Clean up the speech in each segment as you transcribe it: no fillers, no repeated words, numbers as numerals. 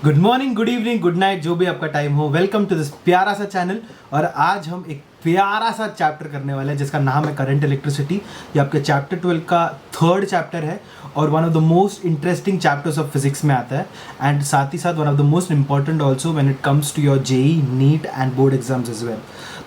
Good morning, good evening, good night, जो भी आपका टाइम हो, वेलकम टू दिस प्यारा सा चैनल। और आज हम एक प्यारा सा चैप्टर करने वाले हैं जिसका नाम है करंट इलेक्ट्रिसिटी। ये आपके चैप्टर 12 का थर्ड चैप्टर है और one of the most interesting chapters of physics में आता है एंड साथ ही साथ one of the most important also when it comes to your JEE, NEET and board exams as well.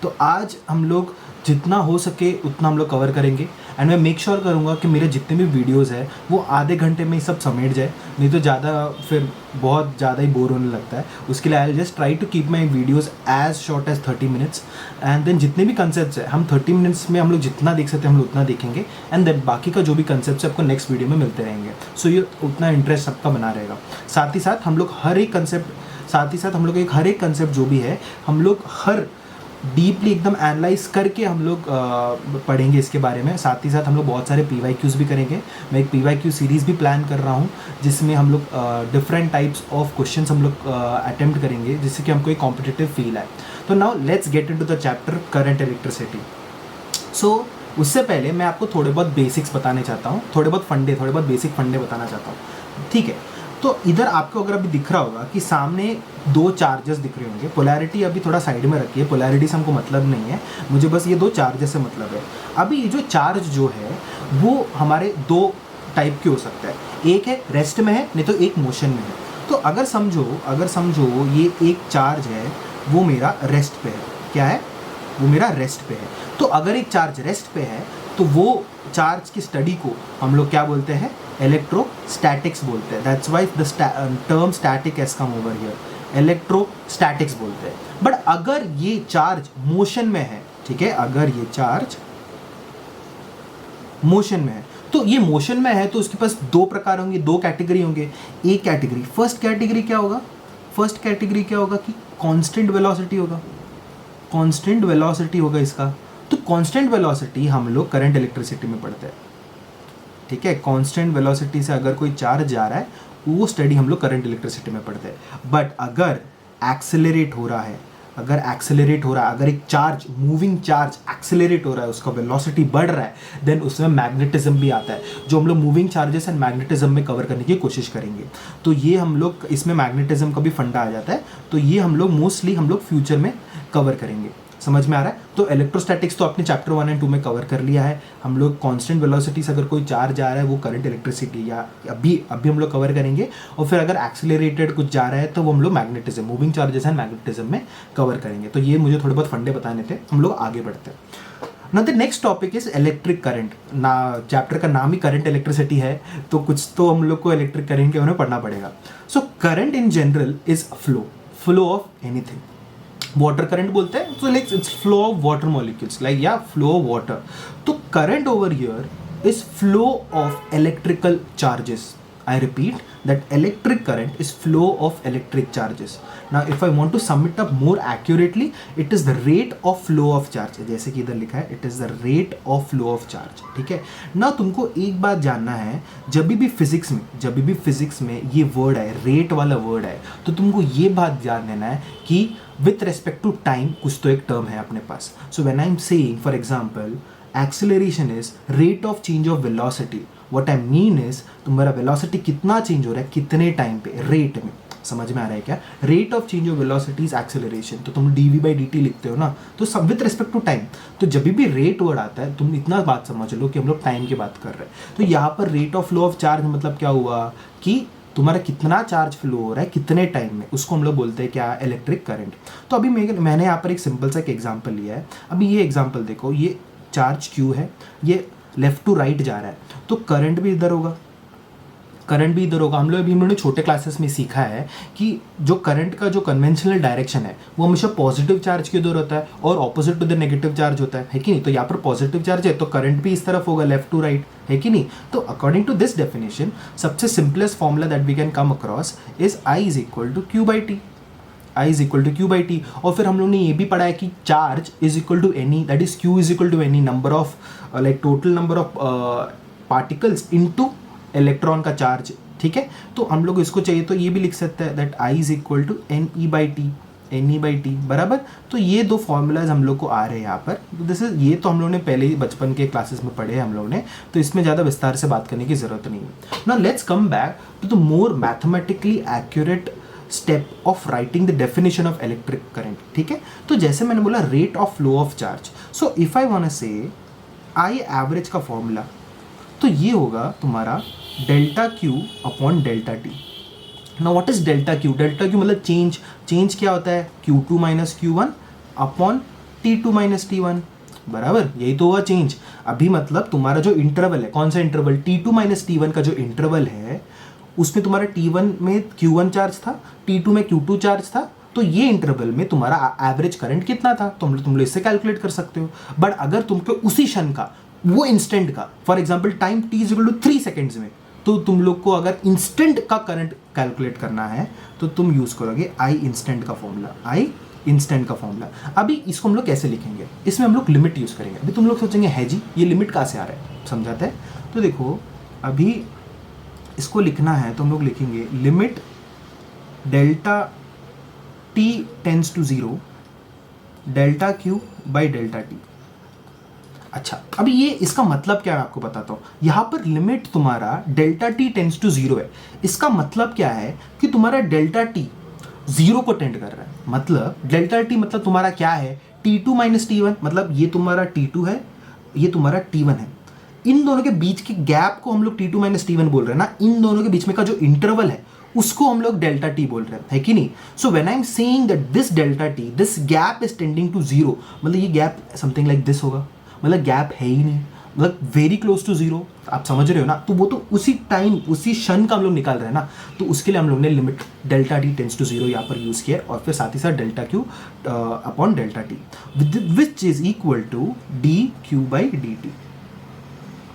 तो आज हम लोग जितना हो सके उतना हम लोग कवर करेंगे एंड मैं मेक श्योर करूँगा कि मेरे जितने भी वीडियोज़ है वो आधे घंटे में ही सब समेट जाए, नहीं तो ज़्यादा फिर बहुत ज़्यादा ही बोर होने लगता है। उसके लिए I just try to keep my videos as short as 30 minutes and then जितने भी कंसेप्ट्स है हम 30 मिनट्स में हम लोग जितना देख सकते हैं हम लोग उतना देखेंगे एंड देन बाकी का जो भी कंसेप्ट है आपको नेक्स्ट वीडियो में मिलते रहेंगे। सो ये उतना इंटरेस्ट सबका बना रहेगा। साथ ही साथ हम लोग हर एक कंसेप्ट जो भी है हम लोग हर डीपली एकदम एनालाइज करके हम लोग पढ़ेंगे इसके बारे में। साथ ही साथ हम लोग बहुत सारे PYQs भी करेंगे। मैं एक PYQ सीरीज़ भी प्लान कर रहा हूँ जिसमें हम लोग डिफरेंट टाइप्स ऑफ क्वेश्चंस हम लोग अटेम्प्ट करेंगे जिससे कि हमको एक कॉम्पिटिटिव फील आए। तो now let's get into the chapter current electricity. So उससे पहले मैं आपको थोड़े बहुत बेसिक्स बताने चाहता हूँ, थोड़े बहुत बेसिक फंडे बताना चाहता हूँ, ठीक है। तो इधर आपको अगर अभी दिख रहा होगा कि सामने दो चार्जेस दिख रहे होंगे। पोलैरिटी अभी थोड़ा साइड में रखिए, पोलैरिटी से हमको मतलब नहीं है, मुझे बस ये दो चार्जेस से मतलब है। अभी ये जो चार्ज जो है वो हमारे दो टाइप के हो सकता है, एक है रेस्ट में है, नहीं तो एक मोशन में है। तो अगर समझो ये एक चार्ज है वो मेरा रेस्ट पे है। क्या है? वो मेरा रेस्ट पे है। तो अगर एक चार्ज रेस्ट पे है तो वो चार्ज की स्टडी को हम लोग क्या बोलते हैं? इलेक्ट्रोस्टैटिक्स बोलते हैं। That's why the term static has come over here, electrostatics बोलते हैं। बट अगर ये चार्ज मोशन में है, ठीक है, अगर ये चार्ज मोशन में है तो ये मोशन में है तो उसके पास दो प्रकार होंगे, दो कैटेगरी होंगे। एक कैटेगरी, फर्स्ट कैटेगरी क्या होगा कि कांस्टेंट वेलोसिटी होगा, कांस्टेंट वेलोसिटी होगा इसका। तो कांस्टेंट वेलोसिटी हम लोग करंट इलेक्ट्रिसिटी में पढ़ते हैं, ठीक है। कांस्टेंट वेलोसिटी से अगर कोई चार्ज जा रहा है वो स्टडी हम लोग करंट इलेक्ट्रिसिटी में पढ़ते हैं। बट अगर एक्सेलरेट हो रहा है, अगर एक चार्ज, मूविंग चार्ज एक्सेलरेट हो रहा है, उसका वेलोसिटी बढ़ रहा है, देन उसमें मैग्नेटिज्म भी आता है, जो हम लोग मूविंग चार्जेस एंड मैग्नेटिज्म में कवर करने की कोशिश करेंगे। तो ये हम लोग इसमें मैग्नेटिज्म का भी फंडा आ जाता है, तो ये हम लोग मोस्टली फ्यूचर में कवर करेंगे। समझ में आ रहा है? तो इलेक्ट्रोस्टैटिक्स तो आपने चैप्टर 1 एंड 2 में कवर कर लिया है। हम लोग कांस्टेंट वेलोसिटी से अगर कोई चार्ज आ रहा है वो करंट इलेक्ट्रिसिटी या अभी हम लोग कवर करेंगे। और फिर अगर एक्सेलरेटेड कुछ जा रहा है तो वो हम लोग magnetism, moving charges and magnetism में कवर करेंगे। तो ये मुझे थोड़े बहुत फंडे बताने थे, हम लोग आगे बढ़ते हैं। Now the next topic is electric current. ना चैप्टर का नाम ही करंट इलेक्ट्रिसिटी है तो कुछ तो हम लोग को इलेक्ट्रिक करंट के बारे में पढ़ना पड़ेगा। So current in general is flow of anything. Water current बोलते हैं, तो like it's flow of water molecules, like या फ्लो ऑफ वाटर। तो current over here is flow of electrical charges. I repeat that electric current is flow of electric charges. Now if I want to sum it up more accurately, it is the rate of flow of charge, जैसे कि इधर लिखा है, it is the rate of flow of charge, ठीक है ना। तुमको एक बात जानना है, जब भी फिजिक्स में ये वर्ड है, रेट वाला वर्ड है, तो तुमको ये बात जान लेना है कि विथ रेस्पेक्ट टू टाइम कुछ तो एक टर्म है अपने पास। So when I am saying for example acceleration is rate of change of velocity, what I mean is तुम्हारा वेलोसिटी कितना चेंज हो रहा है, कितने टाइम पे, रेट में। समझ में आ रहा है क्या? Rate of change of velocity is acceleration. तो तुम dv/dt लिखते हो ना, तो सब विथ रिस्पेक्ट टू टाइम। तो जब भी रेट वर्ड आता है तुम इतना बात समझ लो कि हम लोग टाइम की बात कर रहे हैं। तो यहाँ पर rate of flow of charge मतलब क्या हुआ कि तुम्हारा कितना चार्ज फ्लो हो रहा है कितने टाइम में, उसको हम लोग बोलते हैं क्या? Electric current. तो अभी मैंने यहाँ पर एक सिंपल सा एक एग्जाम्पल लिया है। अभी ये एग्जाम्पल देखो, ये चार्ज Q है, ये लेफ्ट टू राइट जा रहा है, तो करंट भी इधर होगा, हम लोग ने छोटे क्लासेस में सीखा है कि जो करंट का जो कन्वेंशनल डायरेक्शन है वो हमेशा पॉजिटिव चार्ज की ओर होता है और opposite to the negative charge होता है कि नहीं। तो यहाँ पर पॉजिटिव चार्ज है तो करंट भी इस तरफ होगा, लेफ्ट टू राइट, है कि नहीं। तो अकॉर्डिंग टू दिस डेफिनेशन सबसे simplest formula that we can come across is I is equal to Q/T। और फिर हम लोग ने ये भी पढ़ा है कि charge is equal to any, that is Q is equal to any number of like total number of particles into electron का चार्ज, ठीक है। तो हम लोग इसको चाहिए तो ये भी लिख सकते हैं that I is equal to NE/T बराबर। तो ये दो फॉर्मूलाज हम लोग को आ रहे हैं यहाँ पर। ये तो हम लोग ने पहले ही बचपन के क्लासेस में पढ़े हैं हम लोग ने, तो इसमें ज़्यादा विस्तार से बात करने की ज़रूरत नहीं है। Now let's come back to the more mathematically accurate step of writing the definition of electric current, ठीक है। तो जैसे मैंने बोला rate of flow of charge, so if I want to say I average का फॉर्मूला, तो ये होगा तुम्हारा delta Q upon delta t. Now what is delta Q? Delta Q मतलब चेंज क्या होता है? Q2 minus Q1 upon T2 minus T1, बराबर, यही तो हुआ चेंज। अभी मतलब तुम्हारा जो इंटरवल है, कौन सा इंटरवल? T2 माइनस T1 का जो इंटरवल है उसमें तुम्हारा T1 में Q1 चार्ज था, T2 में Q2 चार्ज था, तो ये इंटरवल में तुम्हारा एवरेज करंट कितना था तुम लोग इससे कैलकुलेट कर सकते हो। बट अगर तुमको उसी क्षण का, वो इंस्टेंट का, for example time t is equal to 3 seconds में, तो तुम लोग को अगर इंस्टेंट का करंट कैलकुलेट करना है तो तुम यूज करोगे आई इंस्टेंट का फॉर्मूला, आई इंस्टेंट का फॉर्मूला। अभी इसको हम लोग कैसे लिखेंगे? इसमें हम लोग लिमिट यूज करेंगे। अभी तुम लोग सोचेंगे है जी ये लिमिट कहाँ से आ रहा है, समझाते हैं। तो देखो अभी इसको लिखना है तो हम लोग लिखेंगे limit delta t tends to 0 delta Q by delta t. अच्छा, अभी ये इसका मतलब क्या है आपको बताता हूँ। यहाँ पर लिमिट तुम्हारा डेल्टा टी टेंस टू 0 है। इसका मतलब क्या है कि तुम्हारा डेल्टा टी 0 को टेंड कर रहा है। मतलब डेल्टा टी मतलब तुम्हारा क्या है? T2 माइनस T1, मतलब ये तुम्हारा T2 है, ये तुम्हारा T1 है। इन दोनों के बीच के गैप को हम लोग T2 माइनस T1 बोल रहे हैं ना। इन दोनों के बीच में का जो इंटरवल है उसको हम लोग डेल्टा टी बोल रहे हैं, है कि नहीं? So when I am saying that this delta t, this gap is tending to 0, मतलब ये गैप समथिंग लाइक दिस होगा, मतलब गैप है ही नहीं, मतलब वेरी क्लोज टू 0। आप समझ रहे हो ना? तो वो तो उसी टाइम, उसी क्षण का हम लोग निकाल रहे हैं ना। तो उसके लिए हम लोग ने limit delta t tends to 0 यहाँ पर यूज़ किया, और फिर साथ ही साथ delta Q upon delta t which is equal to D Q by D t.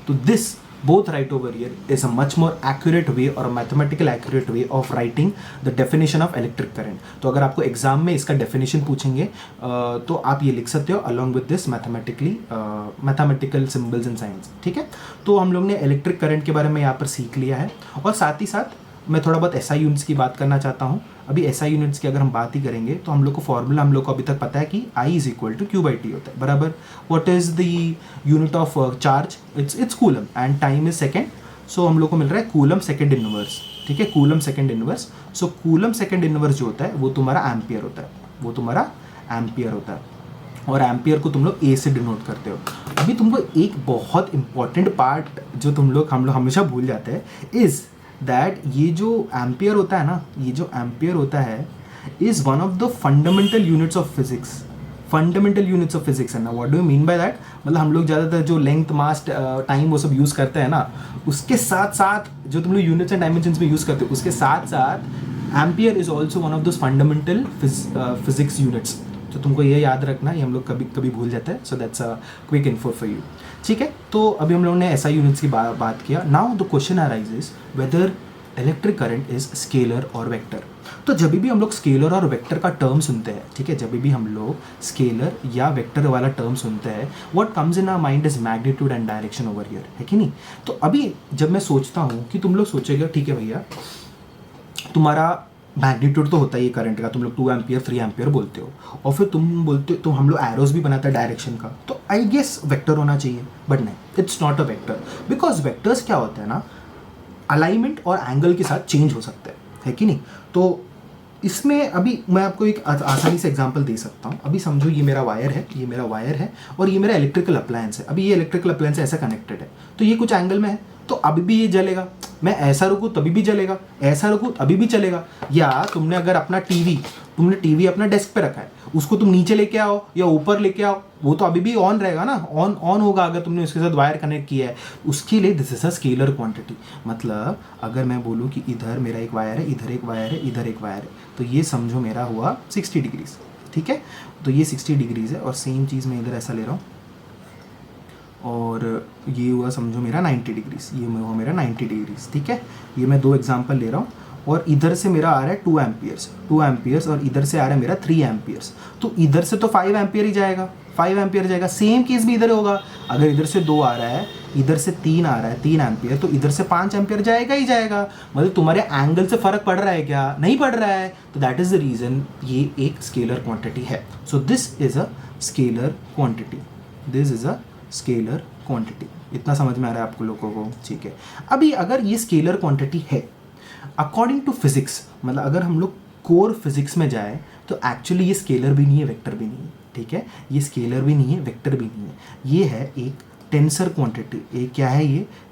तो this both right over here is a much more accurate way or a mathematical accurate way of writing the definition of electric current. तो अगर आपको exam में इसका definition पूछेंगे तो आप ये लिख सकते हो along with this mathematical symbols and signs, ठीक है। तो हम लोग ने इलेक्ट्रिक करंट के बारे में यहाँ पर सीख लिया है, और साथ ही साथ मैं थोड़ा बहुत SI यूनिट्स की बात करना चाहता हूँ। अभी SI यूनिट्स की अगर हम बात ही करेंगे तो हम लोग को फॉर्मूला हम लोग को अभी तक पता है कि I is equal to Q by T होता है, बराबर। What is the unit of charge? It's coulomb and time is second. So हम लोग को मिल रहा है कूलम सेकेंड इनवर्स, ठीक है, कूलम सेकेंड इनवर्स। सो कूलम सेकेंड इनवर्स जो होता है वो तुम्हारा एम्पियर होता है, वो तुम्हारा एम्पियर होता है, और एम्पियर को तुम लोग ए से डिनोट करते हो। अभी तुमको एक बहुत इंपॉर्टेंट पार्ट जो हम लोग हमेशा भूल जाते हैं इज़ दैट ये जो एम्पियर होता है ना, ये जो एम्पियर होता है is one of the fundamental units of physics. Fundamental units of physics है ना। What do you mean by that? मतलब हम लोग ज़्यादातर जो लेंथ, मास, टाइम वो सब यूज़ करते हैं ना, उसके साथ साथ जो तुम लोग यूनिट्स एंड डायमेंशंस में यूज़ करते हो, उसके साथ साथ ampere is also one of those fundamental physics units. तो तुमको ये याद रखना, ये हम लोग कभी कभी भूल जाते हैं। So that's a quick info for you, ठीक है। तो अभी हम लोगों ने SI यूनिट्स की बात किया। Now the question arises whether electric current is scalar और वेक्टर। तो जब भी हम लोग स्केलर और वेक्टर का टर्म सुनते हैं, ठीक है, जब भी हम लोग स्केलर या वेक्टर वाला टर्म सुनते हैं, what comes in our mind is magnitude and direction over here, है कि नहीं? तो अभी जब मैं सोचता हूँ कि तुम लोग सोचेगा ठीक है भैया, तुम्हारा मैग्नीट्यूड तो होता है ये करंट का, तुम लोग 2 एम्पियर 3 एम्पियर बोलते हो, और फिर तुम बोलते हो, तो हम लोग एरोज भी बनाते हैं डायरेक्शन का, तो आई गेस वेक्टर होना चाहिए। बट नहीं, it's not a vector, because vectors क्या होता है ना, अलाइनमेंट और एंगल के साथ चेंज हो सकते हैं, है कि नहीं? तो इसमें अभी मैं आपको एक आसानी से एग्जांपल दे सकता हूँ। अभी समझो ये मेरा वायर है, ये मेरा वायर है, और ये मेरा इलेक्ट्रिकल अप्लायंस है। अभी ये इलेक्ट्रिकल अप्लायंस ऐसा कनेक्टेड है, तो ये कुछ एंगल में है, तो अभी भी ये जलेगा। मैं ऐसा रुकूँ तभी भी जलेगा, ऐसा रुकूँ अभी भी चलेगा। या तुमने अगर अपना टीवी अपना डेस्क पे रखा है, उसको तुम नीचे लेके आओ या ऊपर लेके आओ, वो तो अभी भी ऑन रहेगा ना, ऑन होगा अगर तुमने उसके साथ वायर कनेक्ट किया है। उसके लिए this is a scalar quantity. मतलब अगर मैं बोलूँ कि इधर मेरा एक वायर है, इधर एक वायर है, इधर एक वायर है, तो ये समझो मेरा हुआ 60 डिग्रीज, ठीक है। तो ये 60 डिग्रीज है, और सेम चीज़ मैं इधर ऐसा ले रहा हूँ, और ये हुआ समझो मेरा 90 डिग्रीज, ये हुआ मेरा 90 डिग्रीज, ठीक है। ये मैं 2 एग्जांपल ले रहा हूँ, और इधर से मेरा आ रहा है 2 एम्पियर्स, और इधर से आ रहा है मेरा 3 एम्पियर्स। तो इधर से तो 5 एम्पियर ही जाएगा, 5 एम्पियर जाएगा। सेम केस भी इधर होगा, अगर इधर से 2 आ रहा है, इधर से 3 आ रहा है, 3 एम्पियर, तो इधर से 5 एम्पियर जाएगा ही जाएगा। मतलब तुम्हारे एंगल से फ़र्क पड़ रहा है क्या? नहीं पड़ रहा है। तो दैट इज़ द रीज़न ये एक स्केलर क्वांटिटी है। सो this is a scalar quantity, this is a scalar quantity. इतना समझ में आ रहा है आपको लोगों को? ठीक है। अभी अगर ये स्केलर क्वांटिटी है अकॉर्डिंग टू फिजिक्स, मतलब अगर हम लोग कोर फिजिक्स में जाए तो एक्चुअली ये स्केलर भी नहीं है, वेक्टर भी नहीं है, ठीक है, ये स्केलर भी नहीं है, वेक्टर भी नहीं है, ये है एक टेंसर क्वांटिटी। ये क्या है,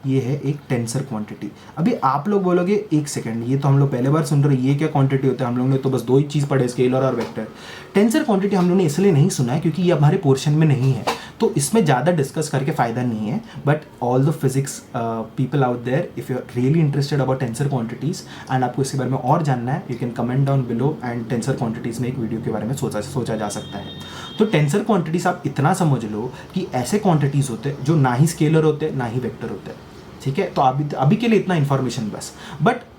ये है एक टेंसर क्वांटिटी। अभी आप लोग बोलोगे एक सेकंड, ये तो हम लोग पहले बार सुन रहे हैं, ये क्या क्वांटिटी होता है, हम लोग ने तो बस दो ही चीज़ पढ़े, स्केलर और वेक्टर। टेंसर क्वांटिटी हम लोग ने इसलिए नहीं सुना है क्योंकि ये हमारे पोर्शन में नहीं है, तो इसमें ज़्यादा डिस्कस करके फ़ायदा नहीं है। But all the physics people out there, if you are really interested about tensor quantities and आपको इसके बारे में और जानना है, you can comment down below and tensor quantities में एक वीडियो के बारे में सोचा जा सकता है। तो टेंसर क्वांटिटीज़ आप इतना समझ लो कि ऐसे क्वांटिटीज़ होते हैं जो ना ही स्केलर होते हैं ना ही वेक्टर होते हैं, ठीक है। तो अभी के लिए इतना इन्फॉर्मेशन बस। बट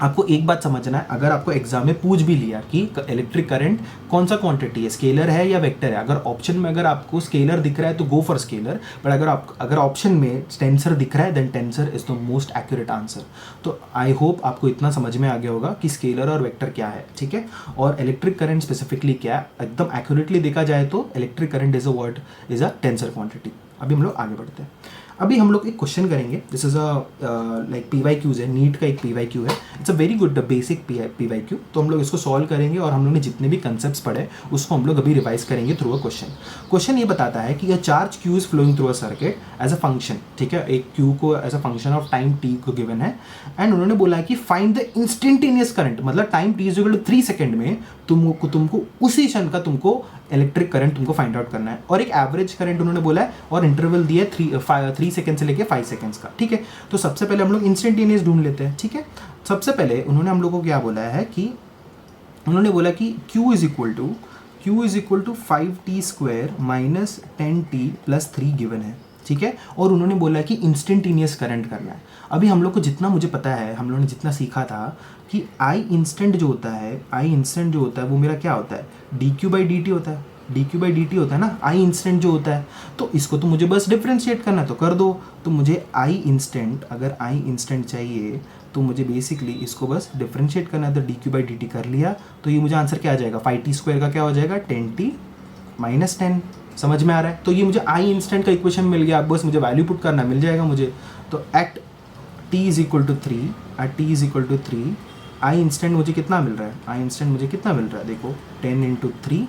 आपको एक बात समझना है, अगर आपको एग्जाम में पूछ भी लिया कि इलेक्ट्रिक करंट कौन सा क्वांटिटी है, स्केलर है या वेक्टर है, अगर ऑप्शन में अगर आपको स्केलर दिख रहा है तो गो फॉर स्केलर, बट अगर ऑप्शन में टेंसर दिख रहा है then tensor is the most accurate answer. तो आई होप आपको इतना समझ में आ गया होगा कि स्केलर और वेक्टर क्या है, ठीक है, और इलेक्ट्रिक करंट स्पेसिफिकली क्या है। एकदम एक्यूरेटली देखा जाए तो electric current is a tensor quantity. अभी हम लोग आगे बढ़ते हैं। अभी हम लोग एक क्वेश्चन करेंगे, this is a like PYQs है, नीट का एक PYQ है, it's a very good basic PYQ। तो हम लोग इसको सॉल्व करेंगे और हम लोग ने जितने भी कंसेप्ट्स पढ़े उसको हम लोग अभी रिवाइज करेंगे थ्रू अ क्वेश्चन ये बताता है कि a charge Q is flowing through a circuit as a function, ठीक है, एक Q को as a function of time t को गिवन है, एंड उन्होंने बोला है कि फाइंड द इंस्टेंटेनियस करंट, मतलब टाइम t इज 3 सेकेंड में तुमको उसी क्षण का तुमको इलेक्ट्रिक करंट तुमको फाइंड आउट करना है, और एक एवरेज करंट उन्होंने बोला है और इंटरवल दिया है 3 सेकेंड से लेके 5 सेकेंड्स का, ठीक है। तो सबसे पहले हम लोग इंस्टेंटेनियस ढूंढ लेते हैं, ठीक है। सबसे पहले उन्होंने हम लोग को क्या बोला है कि उन्होंने बोला कि Q is equal to 5t² minus 10t plus 3 given है, ठीक है, और उन्होंने बोला कि इंस्टेंटेनियस करंट करना है। अभी हम लोग को जितना मुझे पता है, हम लोगों ने जितना सीखा था कि I इंस्टेंट जो होता है वो मेरा क्या होता है, dq/dt होता है, dq/dt होता है ना, I इंस्टेंट जो होता है। तो इसको तो मुझे बस डिफ्रेंशिएट करना है तो कर दो। तो मुझे I इंस्टेंट, अगर I इंस्टेंट चाहिए तो मुझे बेसिकली इसको बस डिफ्रेंशिएट करना है, तो dq/dt कर लिया, तो ये मुझे आंसर क्या आ जाएगा, 5t² का क्या हो जाएगा, 10t माइनस 10। समझ में आ रहा है। तो ये मुझे I इंस्टेंट का इक्वेशन मिल गया, अब बस मुझे वैल्यू पुट करना मिल जाएगा मुझे। तो at t is equal to 3 I instant मुझे कितना मिल रहा है, I इंस्टेंट मुझे कितना मिल रहा है, देखो 10 इंटू 3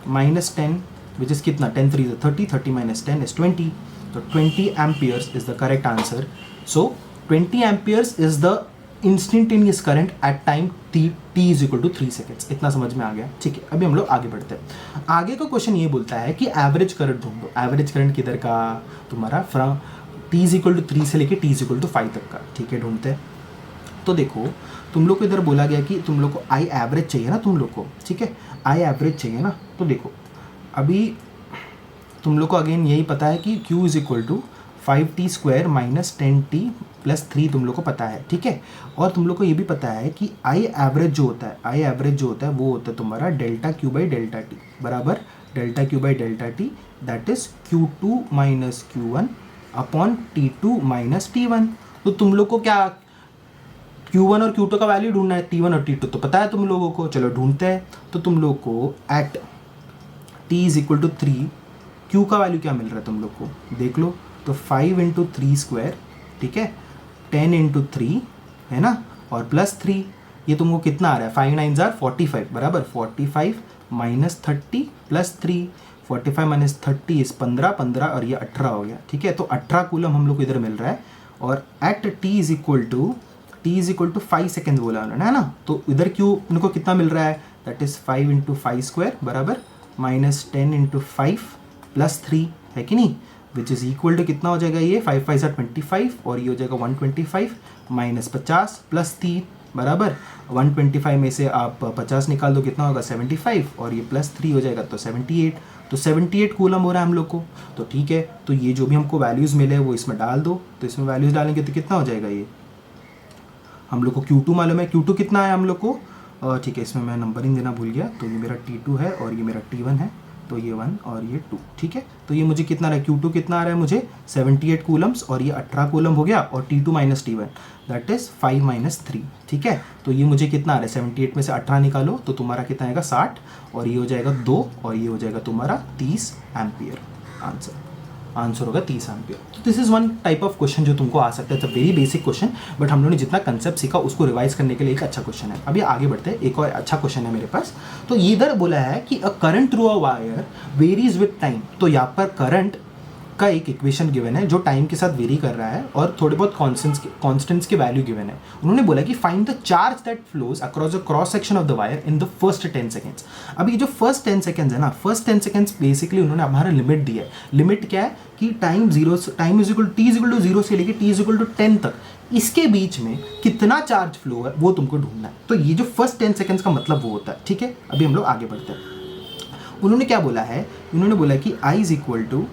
माइनस 10 विच इज़ कितना, 10 3 30, 30 माइनस 10 इज 20। तो 20 amperes is the correct answer. So 20 amperes is the instantaneous current at time t is equal to 3 seconds. इतना समझ में आ गया, ठीक है। अभी हम लोग आगे बढ़ते हैं। आगे का क्वेश्चन ये बोलता है कि एवरेज करंट ढूंढो। एवरेज करंट किधर का, तुम्हारा from t is equal to 3 से लेके t इज इक्वल टू 5 तक का, ठीक है, ढूंढते हैं। तो देखो तुम लोग को इधर बोला गया कि तुम लोग को I एवरेज चाहिए ना, तुम लोग को, ठीक है, I एवरेज चाहिए ना। तो देखो अभी तुम लोग को अगेन यही पता है कि Q is equal to 5t² minus 10t plus 3 तुम लोग को पता है, ठीक है। और तुम लोग को ये भी पता है कि I एवरेज जो होता है वो होता है तुम्हारा ΔQ/ΔT बराबर ΔQ/ΔT, that is Q2 minus Q1 upon T2 minus T1। तो तुम लोग को क्या Q1 और Q2 का वैल्यू ढूंढना है, T1 और T2 तो पता है तुम लोगों को, चलो ढूंढते हैं। तो तुम लोग को at t is equal to 3 Q का वैल्यू क्या मिल रहा है तुम लोग को, देख लो। तो 5 इंटू 3², ठीक है, 10 इंटू 3 है ना, और प्लस 3, ये तुमको कितना आ रहा है, 5 9 आर 45 बराबर 45 माइनस 30 प्लस 3, 45 माइनस 30 इस 15 और ये 18 हो गया, ठीक है। तो 18 कूलम हम लोग को इधर मिल रहा है। और at t is equal to 5 second बोला उन्होंने, है ना। तो इधर Q उनको कितना मिल रहा है, दैट इज 5 इंटू 5² बराबर माइनस 10 इंटू 5 प्लस 3, है कि नहीं, विच इज़ इक्वल टू कितना हो जाएगा, ये 5 5 25 और ये हो जाएगा 125 माइनस 50 प्लस 3 बराबर 125 में से आप 50 निकाल दो, कितना होगा 75, और ये प्लस 3 हो जाएगा तो 78। तो 78 कूलम हो रहा है हम लोग को। तो ठीक है, तो ये जो भी हमको वैल्यूज़ मिले वो इसमें डाल दो। तो इसमें वैल्यूज़ डालेंगे तो कितना हो जाएगा, ये हम लोग को Q2 मालूम है, Q2 कितना है हम लोग को, ठीक है, इसमें मैं नंबरिंग देना भूल गया। तो ये मेरा T2 है और ये मेरा T1 है, तो ये 1 और ये 2, ठीक है। तो ये मुझे कितना आ रहा है, Q2 कितना आ रहा है मुझे 78 कूलम्स, और ये 18 कूलम हो गया, और T2 minus T1 that is 5 minus 3, ठीक है। तो ये मुझे कितना आ रहा है, 78 में से 18 निकालो तो तुम्हारा कितना आएगा 60, और ये हो जाएगा 2, और ये हो जाएगा तुम्हारा 30 एम्पियर आंसर। आंसर होगा 30 एम्पियर। तो this is one type of question जो तुमको आ सकता है। It's a very basic question, but हम लोगों ने जितना कंसेप्ट सीखा उसको रिवाइज करने के लिए एक अच्छा क्वेश्चन है। अभी आगे बढ़ते हैं, एक और अच्छा क्वेश्चन है मेरे पास। तो इधर बोला है कि a current through a wire varies with time. तो यहाँ पर करंट का एक इक्वेशन गिवन है जो टाइम के साथ वेरी कर रहा है और थोड़े बहुत कॉन्स्टेंट्स के वैल्यू गिवन है। उन्होंने बोला कि find the charge that flows across the cross section of the wire in the first 10 seconds. अभी जो फर्स्ट 10 सेकेंड्स है ना, फर्स्ट 10 सेकेंड्स बेसिकली उन्होंने हमारा लिमिट दिया है। लिमिट क्या है कि टाइम इज इक्वल टू 0 से लेके t इज इक्वल टू 10 तक, इसके बीच में कितना चार्ज फ्लो है वो तुमको ढूंढना है। तो ये जो फर्स्ट 10 सेकेंड्स का मतलब वो होता है, ठीक है। अभी हम लोग आगे बढ़ते हैं। उन्होंने क्या बोला है, उन्होंने बोला कि I is equal to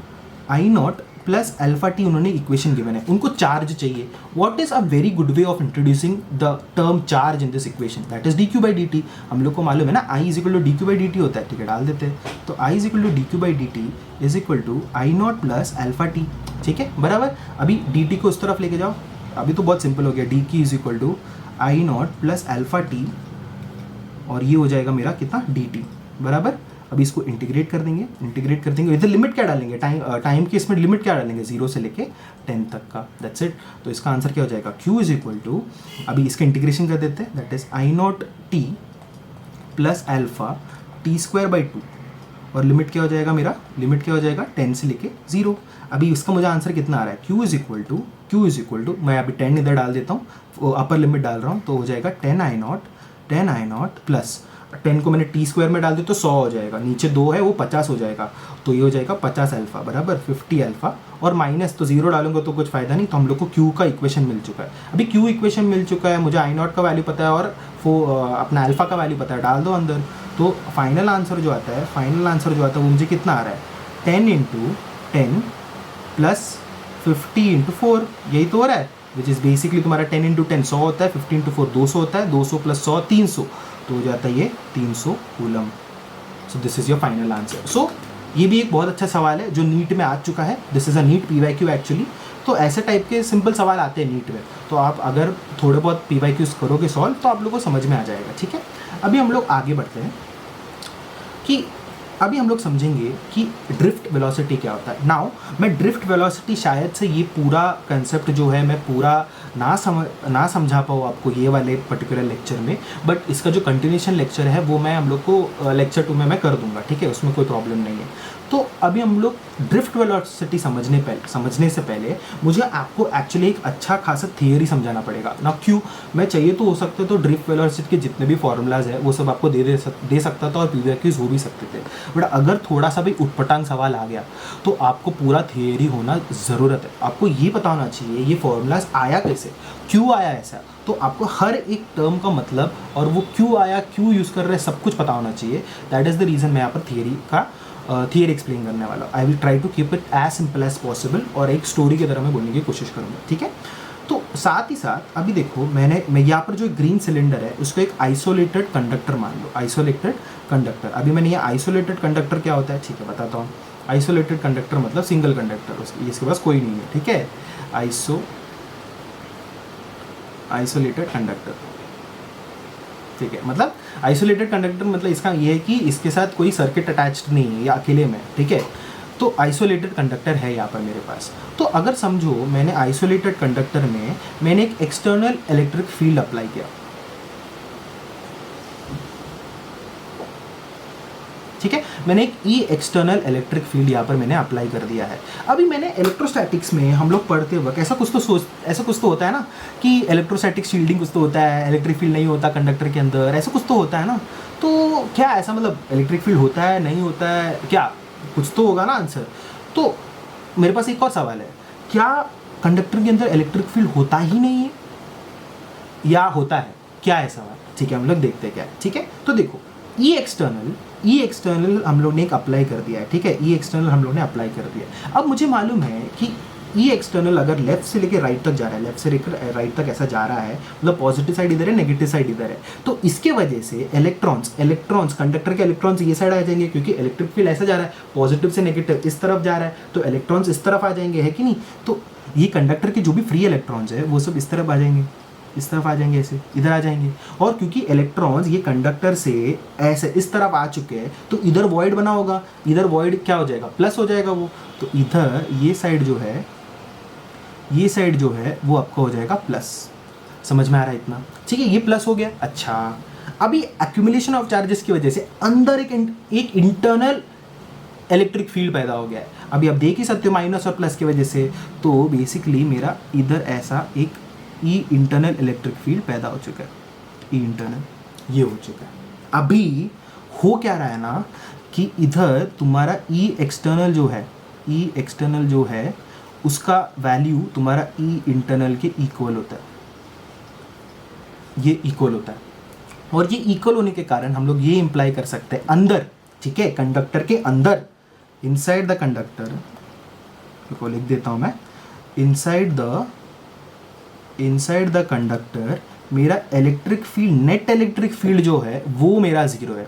I not plus alpha T, उन्होंने इक्वेशन गिवन है। उनको चार्ज चाहिए। What is a very good way of introducing the term charge in this equation, that is D Q by D T. हम लोग को मालूम है ना I is equal to D Q by D T होता है, ठीक है, डाल देते हैं। तो I is equal to D Q by D t is equal to I not plus alpha t, ठीक है, बराबर। अभी डी टी को उस तरफ लेके जाओ, अभी तो बहुत सिंपल हो गया। डी की is equal to I not plus alpha t, और ये हो जाएगा मेरा कितना, डी टी, बराबर। अभी इसको इंटीग्रेट कर देंगे। इधर लिमिट क्या डालेंगे, टाइम की इसमें लिमिट क्या डालेंगे, 0 से लेके 10 तक का, दैट्स इट। तो इसका आंसर क्या हो जाएगा, Q इज इक्वल टू, अभी इसका इंटीग्रेशन कर देते हैं, that is I not T plus alpha T square by 2, और लिमिट क्या हो जाएगा मेरा, लिमिट क्या हो जाएगा 10 से लेके 0। अभी इसका मुझे आंसर कितना आ रहा है, Q इज इक्वल टू मैं अभी 10 इधर डाल देता हूँ, अपर लिमिट डाल रहा हूँ, तो हो जाएगा 10 आई नॉट प्लस 10 को मैंने टी स्क्वायर में डाल दिया तो 100 हो जाएगा, नीचे 2 है वो 50 हो जाएगा, तो ये हो जाएगा 50 अल्फा बराबर 50 अल्फा, और माइनस तो 0 डालूंगा तो कुछ फायदा नहीं। तो हम लोग को Q का इक्वेशन मिल चुका है। अभी Q इक्वेशन मिल चुका है, मुझे आई नॉट का वैल्यू पता है और अपना अल्फा का वैल्यू पता है, डाल दो अंदर। तो फाइनल आंसर जो आता है वो मुझे कितना आ रहा है, 10 इंटू 10 प्लस 50 इंटू 4, यही तो हो रहा है, विच इज़ बेसिकली तुम्हारा 10 इंटू 10 100 होता है, 50 इंटू 4 200 होता है, 200 प्लस 100 300, तो हो जाता है ये 300 coulomb. So this is your final answer. So ये भी एक बहुत अच्छा सवाल है जो नीट में आ चुका है। This is a neat PYQ actually. तो ऐसे टाइप के सिंपल सवाल आते हैं नीट में, तो आप अगर थोड़े बहुत PYQs करोगे सॉल्व तो आप लोगों को समझ में आ जाएगा, ठीक है। अभी हम लोग आगे बढ़ते हैं कि अभी हम लोग समझेंगे कि ड्रिफ्ट वेलोसिटी क्या होता है। नाउ मैं ड्रिफ्ट वेलोसिटी शायद से ये पूरा कंसेप्ट जो है मैं पूरा ना समझा पाऊँ आपको ये वाले पर्टिकुलर लेक्चर में, बट इसका जो कंटिन्यूशन लेक्चर है वो मैं हम लोग को लेक्चर 2 में मैं कर दूंगा, ठीक है, उसमें कोई प्रॉब्लम नहीं है। तो अभी हम लोग ड्रिफ्ट वेलोसिटी समझने से पहले मुझे आपको एक्चुअली एक अच्छा खासा थियरी समझाना पड़ेगा ना। क्यों, मैं चाहिए तो हो सकते तो ड्रिफ्ट वेलोसिटी के जितने भी फॉर्मूलाज है वो सब आपको दे सकता था और PYQs हो भी सकते थे, बट अगर थोड़ा सा भी उटपटांग सवाल आ गया तो आपको पूरा थियरी होना ज़रूरत है। आपको ये पता होना चाहिए ये फॉर्मूलाज आया कैसे, क्यों आया ऐसा, तो आपको हर एक टर्म का मतलब और वो क्यों आया, क्यों यूज़ कर रहे हैं, सब कुछ पता होना चाहिए। दैट इज़ द रीज़न मैं यहाँ पर थियरी एक्सप्लेन करने वाला हूँ। I will try to keep it as simple as possible और एक स्टोरी की तरह मैं बोलने की कोशिश करूँगा, ठीक है। तो साथ ही साथ अभी देखो मैं यहाँ पर जो ग्रीन सिलेंडर है उसको एक आइसोलेटेड कंडक्टर मान लो, आइसोलेटेड कंडक्टर। अभी मैंने ये आइसोलेटेड कंडक्टर क्या होता है, ठीक है, बताता हूँ। आइसोलेटेड कंडक्टर मतलब सिंगल कंडक्टर, इसके पास कोई नहीं है, ठीक है, आइसोलेटेड कंडक्टर, ठीक है। मतलब आइसोलेटेड कंडक्टर मतलब इसका ये है कि इसके साथ कोई सर्किट अटैच्ड नहीं है या अकेले में, ठीक है। तो आइसोलेटेड कंडक्टर है यहाँ पर मेरे पास। तो अगर समझो मैंने आइसोलेटेड कंडक्टर में मैंने एक एक्सटर्नल इलेक्ट्रिक फील्ड अप्लाई किया, ठीक है, मैंने एक ई एक्सटर्नल इलेक्ट्रिक फील्ड यहाँ पर मैंने अप्लाई कर दिया है। अभी मैंने इलेक्ट्रोस्टैटिक्स में हम लोग पढ़ते वक्त ऐसा कुछ तो होता है ना कि इलेक्ट्रोस्टैटिक शील्डिंग कुछ तो होता है, इलेक्ट्रिक फील्ड नहीं होता कंडक्टर के अंदर, ऐसा कुछ तो होता है ना। तो क्या ऐसा मतलब इलेक्ट्रिक फील्ड होता है नहीं होता है, क्या कुछ तो होगा ना आंसर। तो मेरे पास एक और सवाल है, क्या कंडक्टर के अंदर इलेक्ट्रिक फील्ड होता ही नहीं है या होता है, क्या है सवाल, ठीक है, हम लोग देखते हैं क्या है, ठीक है। तो देखो ई एक्सटर्नल हम लोग ने एक अप्लाई कर दिया है, ठीक है, ई एक्सटर्नल हम लोग ने अप्लाई कर दिया। अब मुझे मालूम है कि ई एक्सटर्नल अगर लेफ्ट से लेकर राइट तक जा रहा है, लेफ्ट से लेकर राइट तक ऐसा जा रहा है, मतलब पॉजिटिव साइड इधर है, नेगेटिव साइड इधर है, तो इसके वजह से इलेक्ट्रॉन्स कंडक्टर के इलेक्ट्रॉन्स ये साइड आ जाएंगे, क्योंकि इलेक्ट्रिक फील्ड ऐसा जा रहा है, पॉजिटिव से नेगेटिव इस तरफ जा रहा है, तो इलेक्ट्रॉन्स इस तरफ आ जाएंगे, है कि नहीं। तो ये कंडक्टर के जो भी फ्री इलेक्ट्रॉन्स है वो सब इस तरफ आ जाएंगे, इस तरफ आ जाएंगे, ऐसे इधर आ जाएंगे। और क्योंकि इलेक्ट्रॉन्स ये कंडक्टर से ऐसे इस तरफ आ चुके हैं तो इधर वॉइड बना होगा, इधर वॉइड क्या हो जाएगा, प्लस हो जाएगा वो। तो इधर ये साइड जो है, ये साइड जो है वो आपका हो जाएगा प्लस। समझ में आ रहा है इतना? ठीक है, ये प्लस हो गया। अच्छा, अभी एक्यूमुलेशन ऑफ चार्जेस की वजह से अंदर एक इंटरनल इलेक्ट्रिक फील्ड पैदा हो गया है। अभी आप देख ही सकते हो माइनस और प्लस की वजह से, तो बेसिकली मेरा इधर ऐसा एक ई इंटरनल इलेक्ट्रिक फील्ड पैदा हो चुका है। ई इंटरनल ये हो चुका है। अभी हो क्या रहा है ना कि इधर तुम्हारा ई एक्सटर्नल जो है, ई एक्सटर्नल जो है उसका वैल्यू तुम्हारा ई इंटरनल के इक्वल होता है, ये इक्वल होता है। और ये इक्वल होने के कारण हम लोग ये इंप्लाई कर सकते हैं अंदर, ठीक है, कंडक्टर के अंदर, इनसाइड द कंडक्टर, को लिख देता हूं मैं, इनसाइड द कंडक्टर मेरा electric field, net electric field जो है वो मेरा जीरो है।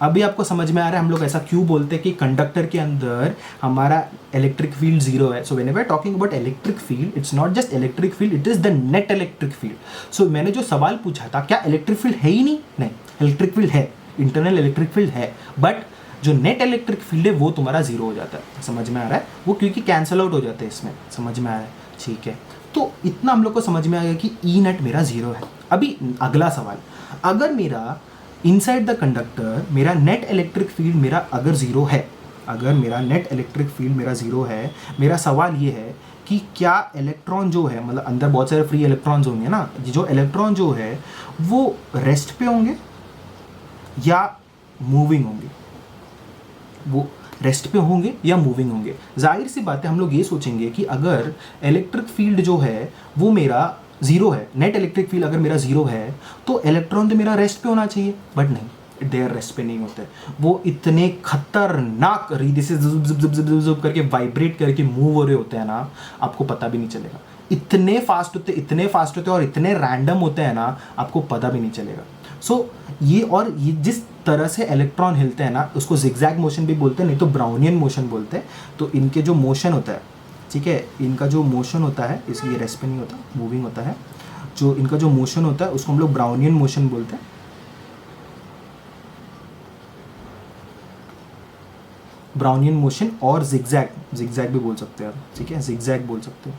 अभी आपको समझ में आ रहा है हम लोग ऐसा क्यों बोलते हैं कि कंडक्टर के अंदर हमारा इलेक्ट्रिक फील्ड जीरो है। So whenever talking about electric field, it's not just electric field, it is the net electric field. So मैंने जो सवाल पूछा था, क्या इलेक्ट्रिक फील्ड है ही नहीं? नहीं, इलेक्ट्रिक फील्ड है, इंटरनल इलेक्ट्रिक फील्ड है, बट जो नेट इलेक्ट्रिक फील्ड है वो तुम्हारा जीरो हो जाता है। समझ में आ रहा है? वो क्योंकि कैंसल आउट हो जाते हैं इसमें। समझ में आ रहा है? ठीक है, तो इतना हम लोग को समझ में आ गया कि ई नेट मेरा जीरो है। अभी अगला सवाल, अगर मेरा इनसाइड द कंडक्टर मेरा नेट इलेक्ट्रिक फील्ड मेरा अगर जीरो है, अगर मेरा नेट इलेक्ट्रिक फील्ड मेरा जीरो है, मेरा सवाल ये है कि क्या इलेक्ट्रॉन जो है, मतलब अंदर बहुत सारे फ्री इलेक्ट्रॉन्स होंगे ना, जो इलेक्ट्रॉन जो है वो रेस्ट पे होंगे या मूविंग होंगे? वो रेस्ट पे होंगे या मूविंग होंगे? जाहिर सी बात है हम लोग ये सोचेंगे कि अगर इलेक्ट्रिक फील्ड जो है वो मेरा जीरो है, नेट इलेक्ट्रिक फील्ड अगर मेरा जीरो है तो इलेक्ट्रॉन तो मेरा रेस्ट पे होना चाहिए, बट नहीं, देयर रेस्ट पे नहीं होते। वो इतने खतरनाक रीति से जुब जुब जुब जुब जुब करके वाइब्रेट करके मूव हो रहे होते हैं ना, आपको पता भी नहीं चलेगा। इतने फास्ट होते, इतने फास्ट होते हैं और इतने रैंडम होते हैं ना, आपको पता भी नहीं चलेगा। सो ये जिस तरह से इलेक्ट्रॉन हिलते हैं ना, उसको जिगजैग मोशन भी बोलते हैं, नहीं तो ब्राउनियन मोशन बोलते हैं। तो इनके जो मोशन होता है, ठीक है, इनका जो मोशन होता है, इसलिए रेस्ट पे नहीं होता, मूविंग होता है, जो इनका जो मोशन होता है उसको हम लोग ब्राउनियन मोशन बोलते हैं। ब्राउनियन मोशन और जिगजैग भी बोल सकते हैं आप, ठीक है, जिगजैग बोल सकते हो,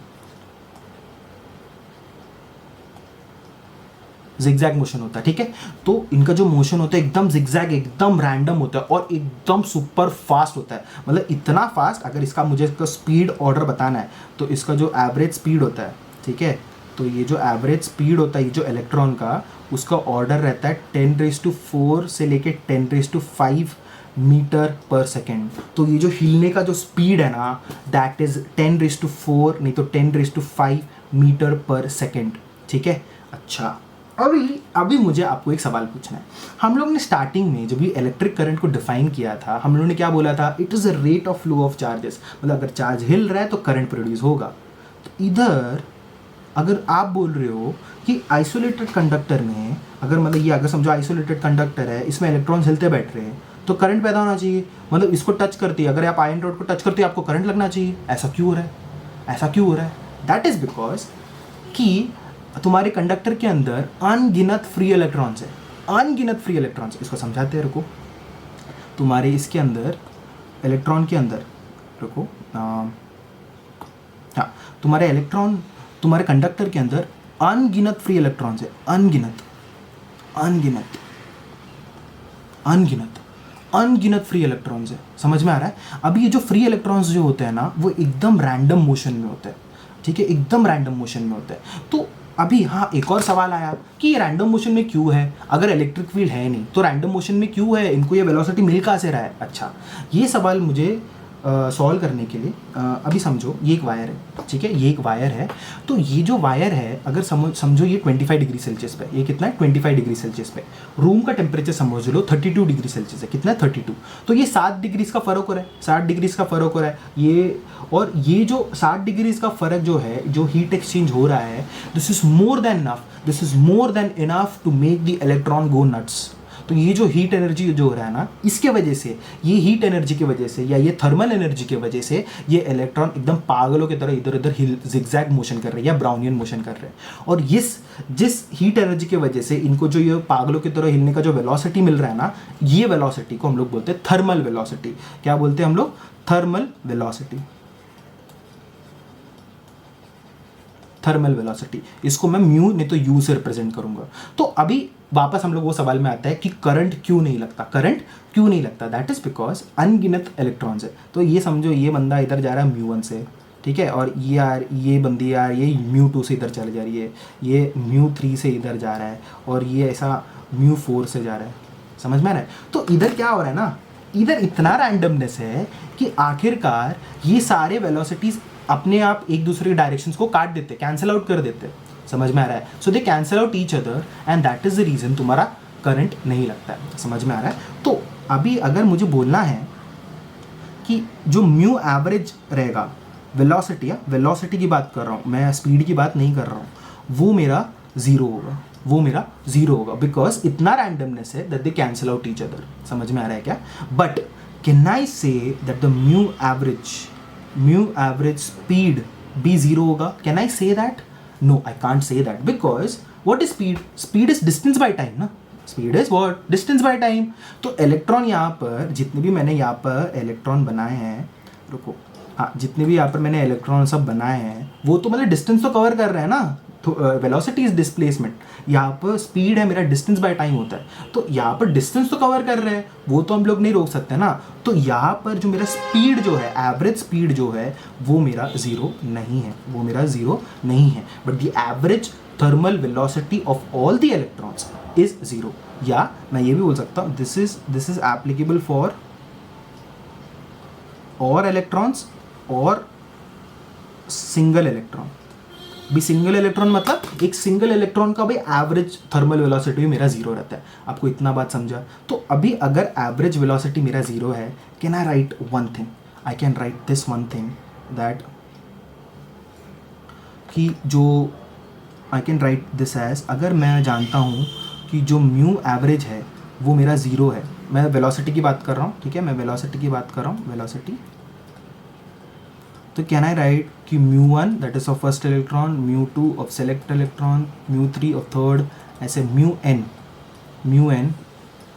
जिगजैग मोशन होता है, ठीक है। तो इनका जो मोशन होता है एकदम जिगजैग, एकदम रैंडम होता है और एकदम सुपर फास्ट होता है। मतलब इतना फास्ट, अगर इसका मुझे इसका स्पीड ऑर्डर बताना है तो इसका जो एवरेज स्पीड होता है, ठीक है, तो ये जो एवरेज स्पीड होता है ये जो इलेक्ट्रॉन का, उसका ऑर्डर रहता है 10⁴ से लेके 10⁵ मीटर पर सेकेंड। तो ये जो हिलने का जो स्पीड है ना, दैट इज 10⁴ नहीं तो 10⁵ मीटर पर सेकेंड, ठीक है। अच्छा, अभी मुझे आपको एक सवाल पूछना है। हम लोग ने स्टार्टिंग में जब ये इलेक्ट्रिक करंट को डिफाइन किया था, हम लोगों ने क्या बोला था? It is a rate of flow of charges, मतलब अगर चार्ज हिल रहा है तो करंट प्रोड्यूस होगा। तो इधर अगर आप बोल रहे हो कि आइसोलेटेड कंडक्टर में, अगर मतलब ये अगर समझो आइसोलेटेड कंडक्टर है, इसमें इलेक्ट्रॉन्स हिलते बैठ रहे हैं, तो करंट पैदा होना चाहिए। मतलब इसको टच करती है, अगर आप आयरन रॉड को टच करते हो आपको करंट लगना चाहिए। ऐसा क्यों हो रहा है? ऐसा क्यों हो रहा है? दैट इज़ बिकॉज कि तुम्हारे कंडक्टर के अंदर अनगिनत फ्री इलेक्ट्रॉन्स है, अनगिनत फ्री इलेक्ट्रॉन्स। इसको समझाते हैं, रुको। तुम्हारे इसके अंदर इलेक्ट्रॉन के अंदर, रुको, हाँ, तुम्हारे इलेक्ट्रॉन, तुम्हारे कंडक्टर के अंदर अनगिनत फ्री इलेक्ट्रॉन्स है, अनगिनत अनगिनत अनगिनत अनगिनत फ्री इलेक्ट्रॉन्स है। समझ में आ रहा है? अभी ये जो फ्री इलेक्ट्रॉन्स जो होते हैं ना, वो एकदम रैंडम मोशन में होते हैं, ठीक है, एकदम रैंडम मोशन में होते हैं। तो अभी हाँ, एक और सवाल आया कि ये रैंडम मोशन में क्यों है? अगर इलेक्ट्रिक फील्ड है नहीं तो रैंडम मोशन में क्यों है? इनको ये वेलोसिटी मिल कहाँ से रहा है? अच्छा, ये सवाल मुझे सॉल्व करने के लिए अभी समझो ये एक वायर है, ठीक है, ये एक वायर है। तो ये जो वायर है, अगर समझो ये 25 डिग्री सेल्सियस पे, ये कितना है? 25 डिग्री सेल्सियस पे। रूम का टेम्परेचर समझ लो 32 डिग्री सेल्सियस है। कितना? 32। तो ये 7 डिग्रीज का फ़र्क हो रहा है, 60 डिग्रीज का फ़र्क हो रहा है ये। और ये जो 60 डिग्रीज का फ़र्क जो है, जो हीट एक्सचेंज हो रहा है, this is more than enough, this is more than enough to make the electron go nuts. तो तो ये जो हीट एनर्जी जो हो रहा है ना, इसके वजह से, ये हीट एनर्जी की वजह से या ये थर्मल एनर्जी की वजह से ये इलेक्ट्रॉन एकदम पागलों की तरह इधर उधर हिल जिगजैग मोशन कर रहे हैं या ब्राउनियन मोशन कर रहे हैं। और जिस हीट एनर्जी की वजह से इनको जो ये पागलों की तरह हिलने का जो वेलोसिटी मिल रहा है ना, ये वेलोसिटी को हम लोग बोलते हैं थर्मल वेलोसिटी। क्या बोलते हैं हम लोग? Thermal velocity. थर्मल वेलोसिटी, इसको मैं म्यू नहीं तो यू से रिप्रेजेंट करूंगा। तो अभी वापस हम लोग वो सवाल में आता है कि करंट क्यों नहीं लगता? करंट क्यों नहीं लगता? दैट इज बिकॉज अनगिनत इलेक्ट्रॉन्स है। तो ये समझो, ये बंदा इधर जा रहा है म्यू 1 से, ठीक है, और ये यार ये बंदी यार ये म्यू 2 से इधर चली जा रही है, ये म्यू 3 से इधर जा रहा है, और ये ऐसा म्यू 4 से जा रहा है। समझ में आ रहा है? तो इधर क्या हो रहा है ना, इधर इतना रैंडमनेस है कि आखिरकार ये सारे वेलोसिटीज अपने आप एक दूसरे के डायरेक्शंस को काट देते, कैंसिल आउट कर देते। समझ में आ रहा है? So they cancel out each other and that is the reason तुम्हारा करंट नहीं लगता है। समझ में आ रहा है? तो अभी अगर मुझे बोलना है कि जो म्यू एवरेज रहेगा, वेलोसिटी, या वेलोसिटी की बात कर रहा हूँ मैं, स्पीड की बात नहीं कर रहा हूँ, वो मेरा ज़ीरो होगा, वो मेरा ज़ीरो होगा, बिकॉज इतना रैंडमनेस है that they cancel out each other. समझ में आ रहा है क्या? But can I say that the mu average speed भी ज़ीरो होगा? Can I say that? No, I can't say that, because what is speed? Speed is distance by time ना, speed is what? Distance by time. तो electron यहाँ पर जितने भी मैंने यहाँ पर इलेक्ट्रॉन बनाए हैं, रुको, हाँ, जितने भी यहाँ पर मैंने इलेक्ट्रॉन सब बनाए हैं वो तो मतलब डिस्टेंस तो कवर कर रहे हैं ना। तो वेलोसिटी इज डिस्प्लेसमेंट, यहाँ पर स्पीड है मेरा, डिस्टेंस बाय टाइम होता है, तो यहाँ पर डिस्टेंस तो कवर कर रहे हैं, वो तो हम लोग नहीं रोक सकते ना। तो यहाँ पर जो मेरा स्पीड जो है, एवरेज स्पीड जो है, वो मेरा ज़ीरो नहीं है, वो मेरा ज़ीरो नहीं है, but the average thermal velocity of all the electrons is zero. या मैं ये भी बोल सकता हूँ, दिस इज एप्लीकेबल फॉर और इलेक्ट्रॉन्स और सिंगल इलेक्ट्रॉन भी। सिंगल इलेक्ट्रॉन मतलब एक सिंगल इलेक्ट्रॉन का भी एवरेज थर्मल वेलोसिटी भी मेरा जीरो रहता है। आपको इतना बात समझा? तो अभी अगर एवरेज वेलोसिटी मेरा जीरो है, can I write one thing? I can write this one thing that कि जो I can write this as, अगर मैं जानता हूँ कि जो म्यू एवरेज है वो मेरा ज़ीरो है, मैं वेलोसिटी की बात कर रहा हूँ, ठीक है, मैं वेलोसिटी की बात कर रहा हूँ, वेलोसिटी, तो कैन आई राइट कि mu 1 that is of first electron, mu 2 of select electron, mu 3 of third, ऐसे म्यू एन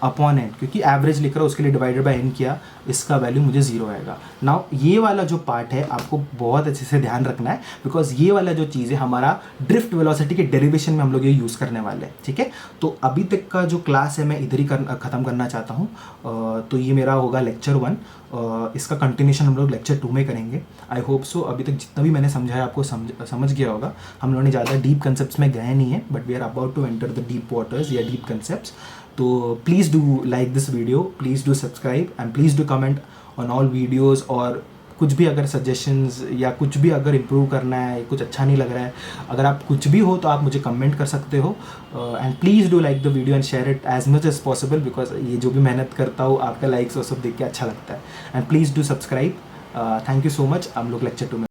अपॉन एन, क्योंकि एवरेज लिख रहा हूँ उसके लिए डिवाइडेड बाय एन किया, इसका वैल्यू मुझे ज़ीरो आएगा। नाउ ये वाला जो पार्ट है आपको बहुत अच्छे से ध्यान रखना है, बिकॉज ये वाला जो चीज़ है हमारा ड्रिफ्ट वेलोसिटी के डेरिवेशन में हम लोग ये यूज़ करने वाले हैं, ठीक है। तो अभी तक का जो क्लास है मैं इधर ही ख़त्म करना चाहता हूँ। तो ये मेरा होगा लेक्चर 1, इसका कंटिन्यूशन हम लोग लेक्चर 2 में करेंगे। आई होप सो अभी तक जितना भी मैंने समझाया आपको समझ गया होगा। हम लोगों ने ज़्यादा डीप कंसेप्ट्स में गए नहीं है, but we are about to enter the deep waters या डीप कंसेप्ट्स। तो please do like this video, please do subscribe and please do comment on all videos. और कुछ भी अगर सजेशंस या कुछ भी अगर इम्प्रूव करना है, कुछ अच्छा नहीं लग रहा है, अगर आप कुछ भी हो तो आप मुझे कमेंट कर सकते हो। And please do like the video and share it as much as possible, because ये जो भी मेहनत करता हूँ आपका लाइक्स और सब देख के अच्छा लगता है। And please do subscribe. Thank you so much. हम लोग लेक्चर 2 में